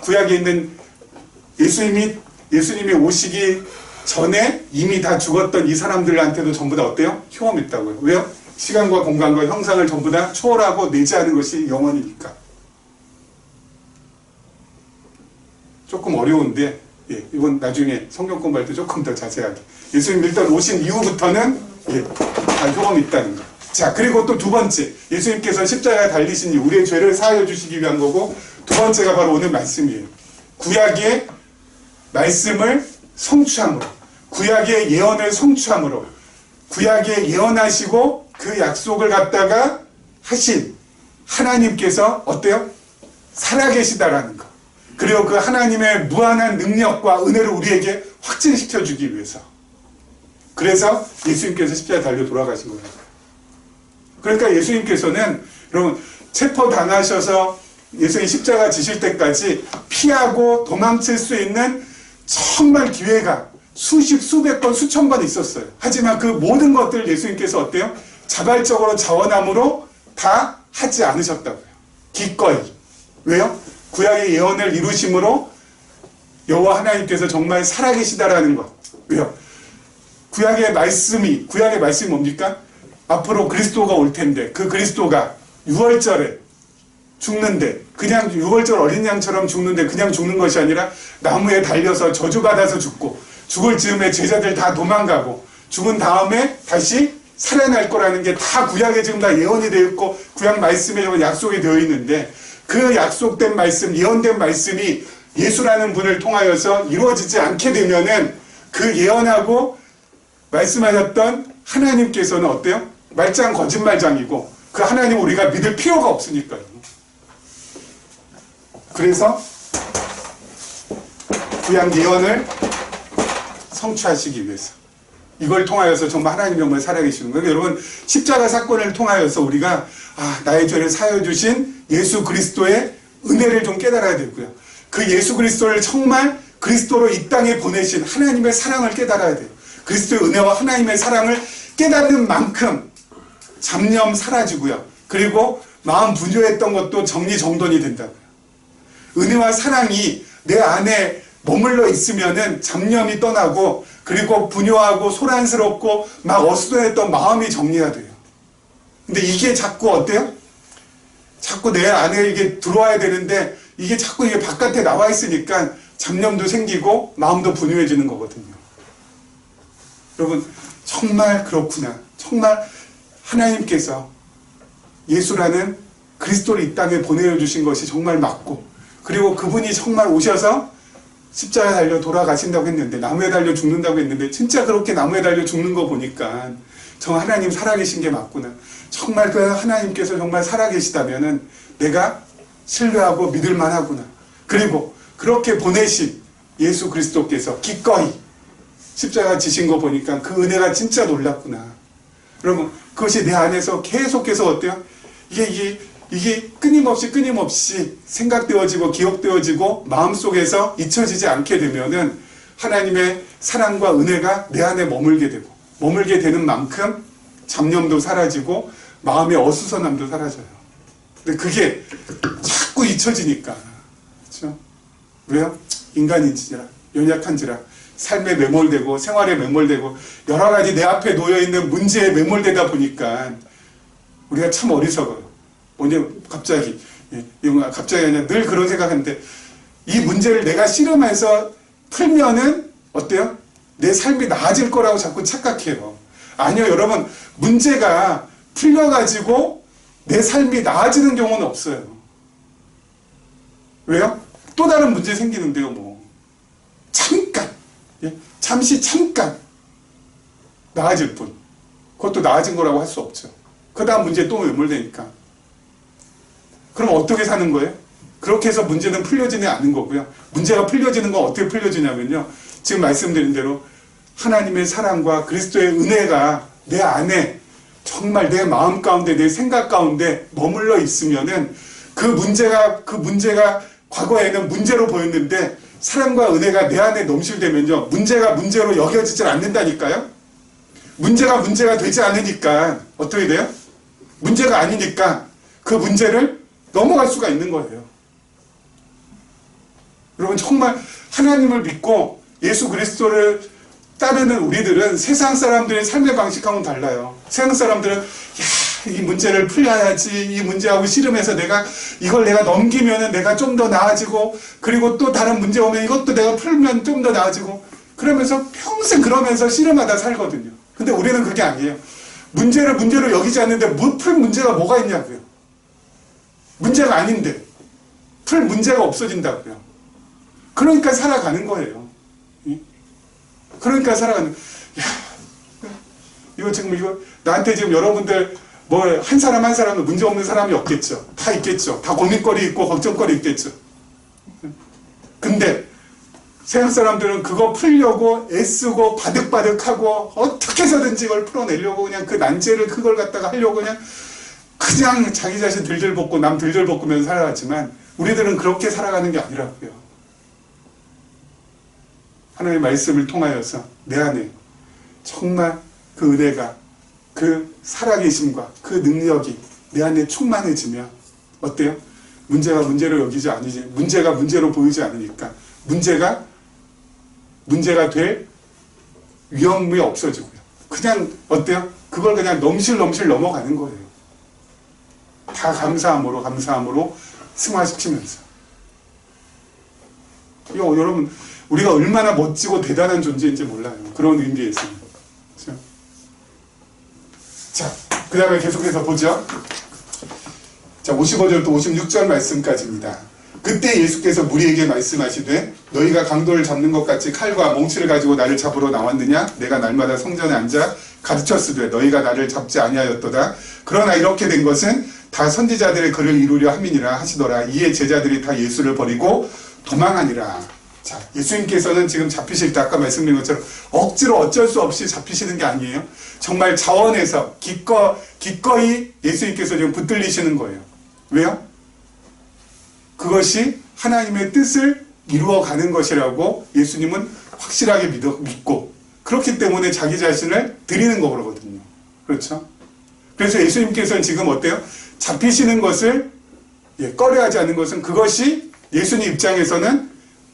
Speaker 1: 구약에 있는 예수님이 오시기 전에 이미 다 죽었던 이 사람들한테도 전부 다 어때요? 효험이 있다고요. 왜요? 시간과 공간과 형상을 전부 다 초월하고 내재하는 것이 영원이니까. 조금 어려운데, 이건 나중에 성경 공부할 때 조금 더 자세하게. 예수님 일단 오신 이후부터는 다 효험이 있다는 거. 자, 그리고 또 두 번째, 예수님께서 십자가에 달리신 이후 우리의 죄를 사하여 주시기 위한 거고, 두 번째가 바로 오늘 말씀이에요. 구약의 말씀을 성취함으로, 구약의 예언을 성취함으로, 구약에 예언하시고 그 약속을 갖다가 하신 하나님께서 어때요? 살아계시다라는 거. 그리고 그 하나님의 무한한 능력과 은혜를 우리에게 확증시켜 주기 위해서. 그래서 예수님께서 십자가에 달려 돌아가신 거예요. 그러니까 예수님께서는 여러분 체포 당하셔서 예수님 십자가 지실 때까지 피하고 도망칠 수 있는 정말 기회가 수백 번, 수천 번 있었어요. 하지만 그 모든 것들을 예수님께서 어때요? 자발적으로 자원함으로 다 하지 않으셨다고요. 기꺼이. 왜요? 구약의 예언을 이루심으로 여호와 하나님께서 정말 살아계시다라는 것. 왜요? 구약의 말씀이 뭡니까? 앞으로 그리스도가 올 텐데, 그 그리스도가 6월절에 죽는데, 그냥 6월절 어린 양처럼 죽는데 그냥 죽는 것이 아니라 나무에 달려서 저주받아서 죽고, 죽을 즈음에 제자들 다 도망가고, 죽은 다음에 다시 살아날 거라는 게 다 구약에 지금 다 예언이 되어 있고, 구약 말씀에 약속이 되어 있는데, 그 약속된 말씀, 예언된 말씀이 예수라는 분을 통하여서 이루어지지 않게 되면은 그 예언하고 말씀하셨던 하나님께서는 어때요? 말짱 거짓말장이고, 그 하나님 우리가 믿을 필요가 없으니까요. 그래서 구약 예언을 성취하시기 위해서, 이걸 통하여서 정말 하나님 정말 살아계시는 거예요. 여러분, 십자가 사건을 통하여서 우리가 나의 죄를 사하여 주신 예수 그리스도의 은혜를 좀 깨달아야 되고요. 그 예수 그리스도를 정말 그리스도로 이 땅에 보내신 하나님의 사랑을 깨달아야 돼요. 그리스도의 은혜와 하나님의 사랑을 깨닫는 만큼 잡념 사라지고요. 그리고 마음 분주했던 것도 정리정돈이 된다고요. 은혜와 사랑이 내 안에 머물러 있으면은 잡념이 떠나고, 그리고 분요하고 소란스럽고 막 어수선했던 마음이 정리가 돼요. 근데 이게 자꾸 어때요? 자꾸 내 안에 이게 들어와야 되는데, 이게 자꾸 이게 바깥에 나와 있으니까 잡념도 생기고 마음도 분요해지는 거거든요. 여러분, 정말 그렇구나. 정말 하나님께서 예수라는 그리스도를 이 땅에 보내주신 것이 정말 맞고, 그리고 그분이 정말 오셔서 십자가에 달려 돌아가신다고 했는데, 나무에 달려 죽는다고 했는데, 진짜 그렇게 나무에 달려 죽는 거 보니까 정말 하나님 살아계신 게 맞구나. 정말 그 하나님께서 정말 살아계시다면은 내가 신뢰하고 믿을 만하구나. 그리고 그렇게 보내신 예수 그리스도께서 기꺼이 십자가 지신 거 보니까 그 은혜가 진짜 놀랍구나. 여러분, 그것이 내 안에서 계속해서 어때요? 이게 이게 끊임없이 생각되어지고 기억되어지고 마음속에서 잊혀지지 않게 되면은 하나님의 사랑과 은혜가 내 안에 머물게 되는 만큼 잡념도 사라지고 마음의 어수선함도 사라져요. 근데 그게 자꾸 잊혀지니까, 그렇죠? 왜요? 인간인지라, 연약한지라, 삶에 매몰되고 생활에 매몰되고 여러 가지 내 앞에 놓여 있는 문제에 매몰되다 보니까 우리가 참 어리석어요. 갑자기 아니라 늘 그런 생각하는데, 이 문제를 내가 씨름해서 풀면은 어때요? 내 삶이 나아질 거라고 자꾸 착각해요. 아니요, 여러분, 문제가 풀려가지고 내 삶이 나아지는 경우는 없어요. 왜요? 또 다른 문제 생기는데요, 뭐. 잠깐 나아질 뿐. 그것도 나아진 거라고 할 수 없죠. 그 다음 문제에 또 매몰되니까. 그럼 어떻게 사는 거예요? 그렇게 해서 문제는 풀려지지 않는 거고요. 문제가 풀려지는 건 어떻게 풀려지냐면요, 지금 말씀드린 대로 하나님의 사랑과 그리스도의 은혜가 내 안에 정말 내 마음 가운데, 내 생각 가운데 머물러 있으면은 그 문제가 과거에는 문제로 보였는데 사랑과 은혜가 내 안에 넘실되면요, 문제가 문제로 여겨지질 않는다니까요. 문제가 되지 않으니까 어떻게 돼요? 문제가 아니니까 그 문제를 넘어갈 수가 있는 거예요. 여러분, 정말 하나님을 믿고 예수 그리스도를 따르는 우리들은 세상 사람들의 삶의 방식하고는 달라요. 세상 사람들은 이 문제를 풀려야지, 이 문제하고 씨름해서 이걸 내가 넘기면은 내가 좀 더 나아지고, 그리고 또 다른 문제 오면 이것도 내가 풀면 좀 더 나아지고, 그러면서 평생 그러면서 씨름하다 살거든요. 근데 우리는 그게 아니에요. 문제를 문제로 여기지 않는데 풀 문제가 뭐가 있냐고요. 문제가 아닌데 풀 문제가 없어진다고요. 그러니까 살아가는 거예요. 그러니까 살아가는. 이거 나한테 지금 여러분들 한 사람은 문제 없는 사람이 없겠죠. 다 있겠죠. 다 고민거리 있고 걱정거리 있겠죠. 근데 세상 사람들은 그거 풀려고 애쓰고 바득바득하고 어떻게 해서든지 이걸 풀어내려고 그냥 그 난제를 그걸 갖다가 하려고 그냥 자기 자신 들들 볶고 남 들들 볶으면서 살아가지만, 우리들은 그렇게 살아가는 게 아니라고요. 하나님의 말씀을 통하여서 내 안에 정말 그 은혜가, 그 살아계심과 그 능력이 내 안에 충만해지면 어때요? 문제가 문제로 여기지 않으지, 문제가 문제로 보이지 않으니까 문제가 될 위험이 없어지고요. 그냥 어때요? 그걸 그냥 넘실 넘어가는 거예요. 다 감사함으로 승화시키면서. 여러분, 우리가 얼마나 멋지고 대단한 존재인지 몰라요. 그런 의미에서는. 그렇죠? 자, 그 다음에 계속해서 보죠. 자, 55절부터 56절 말씀까지입니다. 그때 예수께서 무리에게 말씀하시되 너희가 강도를 잡는 것 같이 칼과 몽치를 가지고 나를 잡으러 나왔느냐? 내가 날마다 성전에 앉아 가르쳤으되 너희가 나를 잡지 아니하였도다. 그러나 이렇게 된 것은 다 선지자들의 글을 이루려 함이니라 하시더라. 이에 제자들이 다 예수를 버리고 도망하니라. 자, 예수님께서는 지금 잡히실 때 아까 말씀드린 것처럼 억지로 어쩔 수 없이 잡히시는 게 아니에요. 정말 자원해서 기꺼이 예수님께서 지금 붙들리시는 거예요. 왜요? 그것이 하나님의 뜻을 이루어가는 것이라고 예수님은 확실하게 믿고, 그렇기 때문에 자기 자신을 드리는 거거든요. 그렇죠? 그래서 예수님께서는 지금 어때요? 잡히시는 것을 꺼려하지 않는 것은 그것이 예수님 입장에서는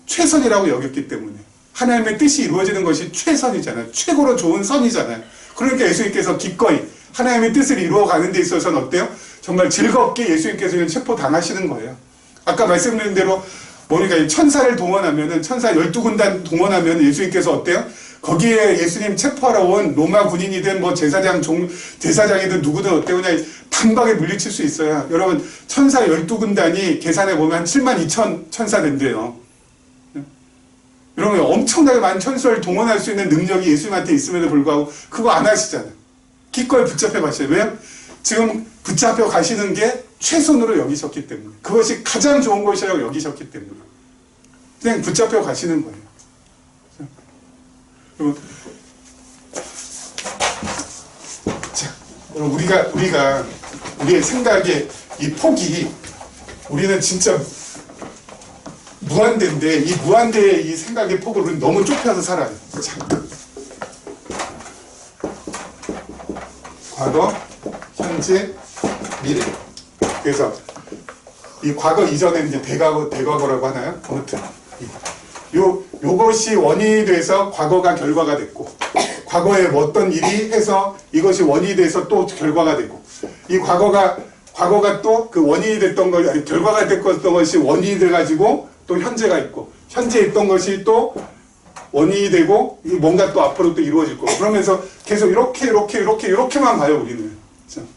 Speaker 1: 최선이라고 여겼기 때문에, 하나님의 뜻이 이루어지는 것이 최선이잖아요. 최고로 좋은 선이잖아요. 그러니까 예수님께서 기꺼이 하나님의 뜻을 이루어가는 데 있어서는 어때요? 정말 즐겁게 예수님께서는 체포당하시는 거예요. 아까 말씀드린 대로 천사를 동원하면은, 천사 12군단 동원하면 예수님께서 어때요? 거기에 예수님 체포하러 온 로마 군인이든 대사장이든 누구든 어때요? 그냥 단박에 물리칠 수 있어요. 여러분, 천사 12군단이 계산해 보면 한 72,000 천사 된대요. 여러분, 엄청나게 많은 천사를 동원할 수 있는 능력이 예수님한테 있음에도 불구하고 그거 안 하시잖아요. 기꺼이 붙잡혀 가셔요. 왜요? 지금 붙잡혀 가시는 게 최선으로 여기셨기 때문에, 그것이 가장 좋은 것이라고 여기셨기 때문에 그냥 붙잡혀 가시는 거예요. 여러분, 자, 우리가 우리의 생각에 이 폭이 우리는 진짜 무한대인데 이 무한대의 이 생각의 폭을 우리는 너무 좁혀서 살아요. 과거, 현재, 미래. 그래서 이 과거 이전에는 이제 대과거라고 하나요? 아무튼 요것이 원인이 돼서 과거가 결과가 됐고, 과거에 어떤 일이 해서 이것이 원인이 돼서 또 결과가 되고, 이 과거가 또 그 원인이 됐던 것, 아니, 결과가 됐던 것이 원인이 돼가지고 또 현재가 있고, 현재 있던 것이 또 원인이 되고, 뭔가 또 앞으로 또 이루어질 거고, 그러면서 계속 이렇게만 봐요, 우리는. 그렇죠?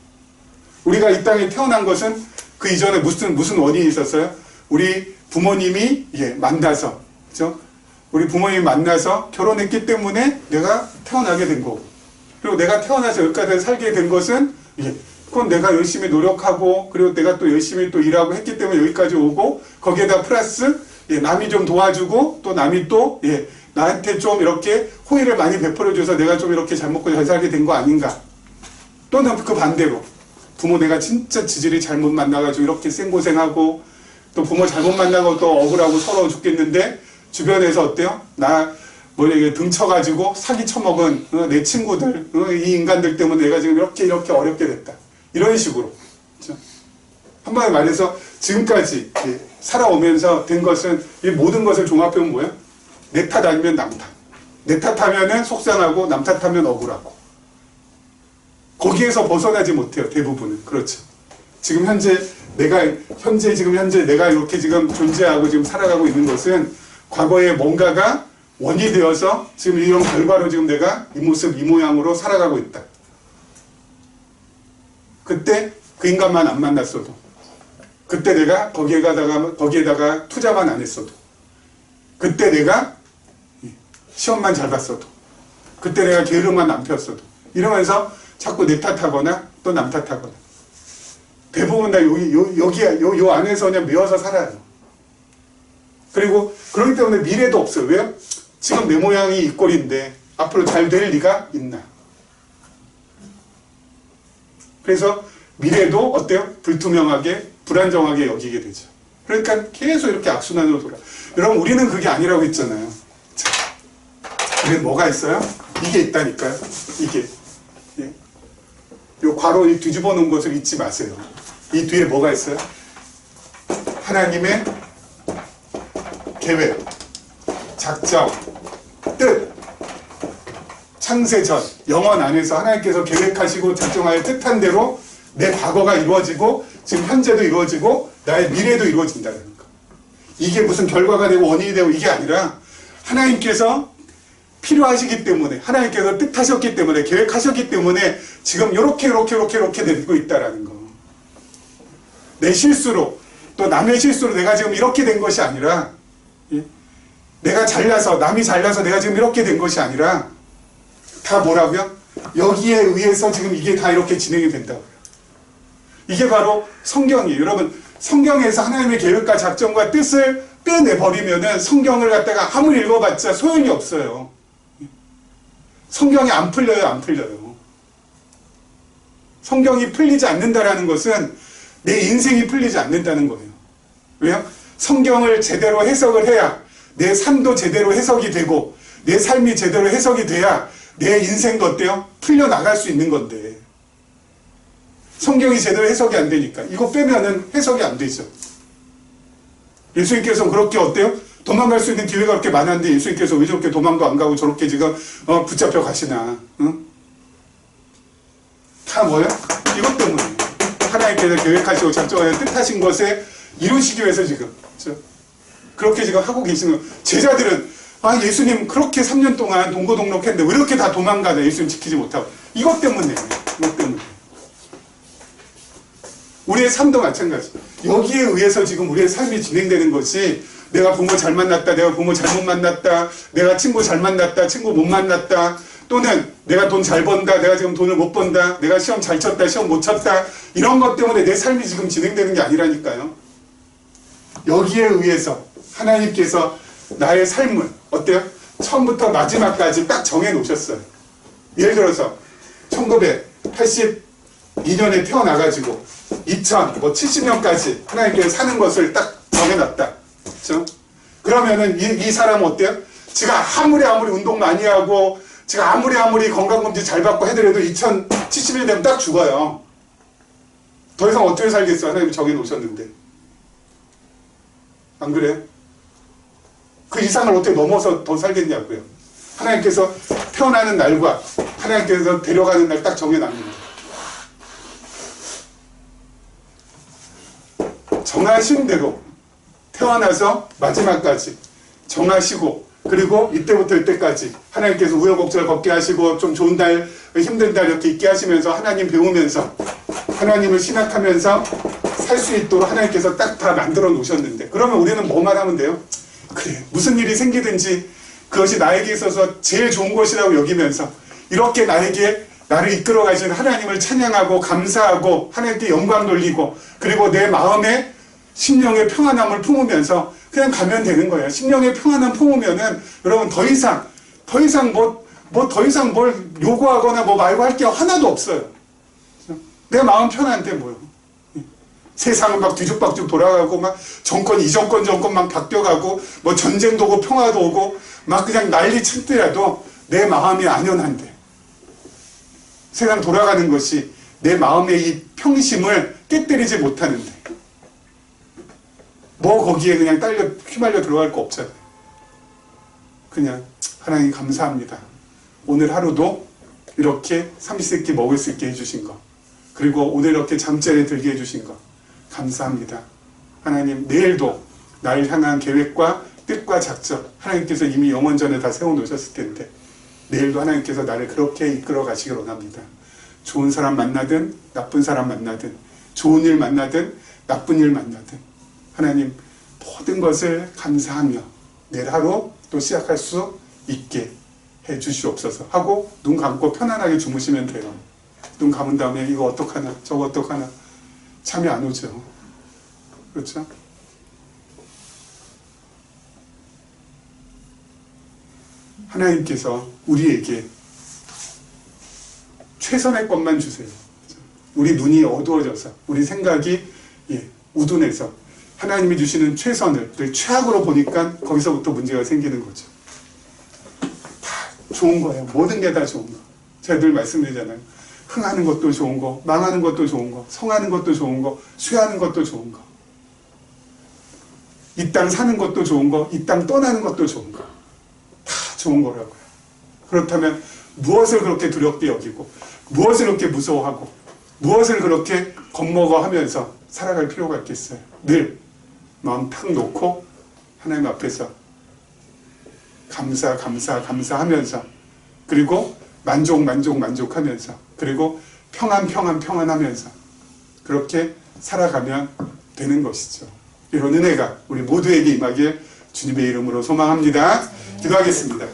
Speaker 1: 우리가 이 땅에 태어난 것은 그 이전에 무슨 원인이 있었어요? 우리 부모님이 만나서, 그렇죠? 우리 부모님이 만나서 결혼했기 때문에 내가 태어나게 된 거고, 그리고 내가 태어나서 여기까지 살게 된 것은 그건 내가 열심히 노력하고, 그리고 내가 또 열심히 또 일하고 했기 때문에 여기까지 오고, 거기에다 플러스 남이 좀 도와주고, 또 남이 또 나한테 좀 이렇게 호의를 많이 베풀어줘서 내가 좀 이렇게 잘 먹고 잘 살게 된 거 아닌가? 또는 그 반대로 부모 내가 진짜 지질이 잘못 만나가지고 이렇게 생고생하고, 또 부모 잘못 만나고 또 억울하고 서러워 죽겠는데 주변에서 어때요? 나 이게 등쳐가지고 사기 쳐먹은 내 친구들, 이 인간들 때문에 내가 지금 이렇게 어렵게 됐다. 이런 식으로. 그렇죠? 한마디로 말해서 지금까지 살아오면서 된 것은, 이 모든 것을 종합해보면 뭐예요? 내 탓 아니면 남 탓. 내 탓하면은 속상하고 남 탓하면 억울하고. 거기에서 벗어나지 못해요, 대부분은. 그렇죠. 지금 현재 내가 이렇게 지금 존재하고 지금 살아가고 있는 것은 과거에 뭔가가 원이 되어서 지금 이런 결과로 지금 내가 이 모습, 이 모양으로 살아가고 있다. 그때 그 인간만 안 만났어도, 그때 내가 거기에다가 투자만 안 했어도, 그때 내가 시험만 잘 봤어도, 그때 내가 게으름만 안 폈어도, 이러면서 자꾸 내 탓하거나 또 남 탓하거나, 대부분 다 요 안에서 그냥 매어서 살아요. 그리고 그렇기 때문에 미래도 없어요. 왜요? 지금 내 모양이 이 꼴인데 앞으로 잘 될 리가 있나? 그래서 미래도 어때요? 불투명하게, 불안정하게 여기게 되죠. 그러니까 계속 이렇게 악순환으로 돌아. 여러분, 우리는 그게 아니라고 했잖아요. 자, 우리는 뭐가 있어요? 이게 있다니까요. 이게. 요 괄호 뒤집어 놓은 것을 잊지 마세요. 이 뒤에 뭐가 있어요? 하나님의 계획, 작정, 뜻, 창세 전, 영원 안에서 하나님께서 계획하시고 작정하여 뜻한 대로 내 과거가 이루어지고, 지금 현재도 이루어지고, 나의 미래도 이루어진다는 거. 이게 무슨 결과가 되고 원인이 되고 이게 아니라 하나님께서 필요하시기 때문에, 하나님께서 뜻하셨기 때문에, 계획하셨기 때문에 지금 이렇게 되고 있다라는 거. 내 실수로, 또 남의 실수로 내가 지금 이렇게 된 것이 아니라, 내가 잘나서, 남이 잘나서 내가 지금 이렇게 된 것이 아니라, 다 뭐라고요? 여기에 의해서 지금 이게 다 이렇게 진행이 된다고요. 이게 바로 성경이에요. 여러분, 성경에서 하나님의 계획과 작정과 뜻을 빼내버리면은 성경을 갖다가 아무리 읽어봤자 소용이 없어요. 성경이 안 풀려요. 성경이 풀리지 않는다라는 것은 내 인생이 풀리지 않는다는 거예요. 왜요? 성경을 제대로 해석을 해야 내 삶도 제대로 해석이 되고, 내 삶이 제대로 해석이 돼야 내 인생도 어때요? 풀려나갈 수 있는 건데, 성경이 제대로 해석이 안 되니까 이거 빼면은 해석이 안 되죠. 예수님께서 그렇게 어때요? 도망갈 수 있는 기회가 그렇게 많았는데 예수님께서 왜 저렇게 도망도 안 가고 저렇게 지금 붙잡혀 가시나? 응? 다 뭐예요? 이것 때문에 하나님께서 계획하시고 작정하여 뜻하신 것에 이루시기 위해서 지금, 그렇죠? 그렇게 지금 하고 계시는 거예요. 제자들은 예수님 그렇게 3년 동안 동고동락했는데 왜 이렇게 다 도망가냐, 예수님 지키지 못하고. 이것 때문에. 우리의 삶도 마찬가지. 여기에 의해서 지금 우리의 삶이 진행되는 것이, 내가 부모 잘 만났다, 내가 부모 잘못 만났다, 내가 친구 잘 만났다, 친구 못 만났다, 또는 내가 돈 잘 번다, 내가 지금 돈을 못 번다, 내가 시험 잘 쳤다, 시험 못 쳤다, 이런 것 때문에 내 삶이 지금 진행되는 게 아니라니까요. 여기에 의해서 하나님께서 나의 삶을 어때요? 처음부터 마지막까지 딱 정해 놓으셨어요. 예를 들어서 1980 2년에 태어나가지고 2070년까지 하나님께서 사는 것을 딱 정해놨다. 그렇죠? 그러면은 이 사람은 어때요? 지가 아무리 운동 많이 하고 지가 아무리 건강검진 잘 받고 해더라도 2070년 되면 딱 죽어요. 더 이상 어떻게 살겠어요? 하나님이 정해놓으셨는데. 안 그래요? 그 이상을 어떻게 넘어서 더 살겠냐고요. 하나님께서 태어나는 날과 하나님께서 데려가는 날 딱 정해놨는데. 정하신 대로 태어나서 마지막까지 정하시고, 그리고 이때부터 이때까지 하나님께서 우여곡절 걷게 하시고 좀 좋은 날, 힘든 날 이렇게 있게 하시면서 하나님 배우면서 하나님을 신학하면서 살 수 있도록 하나님께서 딱 다 만들어 놓으셨는데, 그러면 우리는 뭐만 하면 돼요? 그래, 무슨 일이 생기든지 그것이 나에게 있어서 제일 좋은 것이라고 여기면서 이렇게 나를 이끌어 가신 하나님을 찬양하고 감사하고 하나님께 영광 돌리고, 그리고 내 마음에 심령의 평안함을 품으면서 그냥 가면 되는 거예요. 심령의 평안함 품으면은 여러분 더 이상 뭘 요구하거나 뭐 말고 할 게 하나도 없어요. 내 마음 편한데 뭐요? 세상은 막 뒤죽박죽 돌아가고 막 이 정권 막 바뀌어가고 뭐 전쟁도 오고 평화도 오고 막 그냥 난리 치더라도 내 마음이 안연한데, 세상 돌아가는 것이 내 마음의 이 평심을 깨뜨리지 못하는데 뭐 거기에 그냥 휘말려 들어갈 거 없잖아요. 그냥 하나님 감사합니다. 오늘 하루도 이렇게 삼시세끼 먹을 수 있게 해주신 거, 그리고 오늘 이렇게 잠자리에 들게 해주신 거 감사합니다. 하나님, 내일도 나를 향한 계획과 뜻과 작전 하나님께서 이미 영원 전에 다 세워놓으셨을 텐데 내일도 하나님께서 나를 그렇게 이끌어 가시길 원합니다. 좋은 사람 만나든 나쁜 사람 만나든, 좋은 일 만나든 나쁜 일 만나든 하나님 모든 것을 감사하며 내일 하루 또 시작할 수 있게 해 주시옵소서 하고 눈 감고 편안하게 주무시면 돼요. 눈 감은 다음에 이거 어떡하나 저거 어떡하나 잠이 안 오죠. 그렇죠? 하나님께서 우리에게 최선의 것만 주세요. 우리 눈이 어두워져서 우리 생각이 우둔해서 하나님이 주시는 최선을 늘 최악으로 보니까 거기서부터 문제가 생기는 거죠. 다 좋은 거예요. 모든 게 다 좋은 거. 제가 늘 말씀드리잖아요. 흥하는 것도 좋은 거, 망하는 것도 좋은 거, 성하는 것도 좋은 거, 쇠하는 것도 좋은 거, 이 땅 사는 것도 좋은 거, 이 땅 떠나는 것도 좋은 거, 다 좋은 거라고요. 그렇다면 무엇을 그렇게 두렵게 여기고, 무엇을 그렇게 무서워하고, 무엇을 그렇게 겁먹어 하면서 살아갈 필요가 있겠어요. 늘 마음 탁 놓고 하나님 앞에서 감사하면서, 그리고 만족하면서, 그리고 평안하면서 그렇게 살아가면 되는 것이죠. 이런 은혜가 우리 모두에게 임하길 주님의 이름으로 소망합니다. 기도하겠습니다.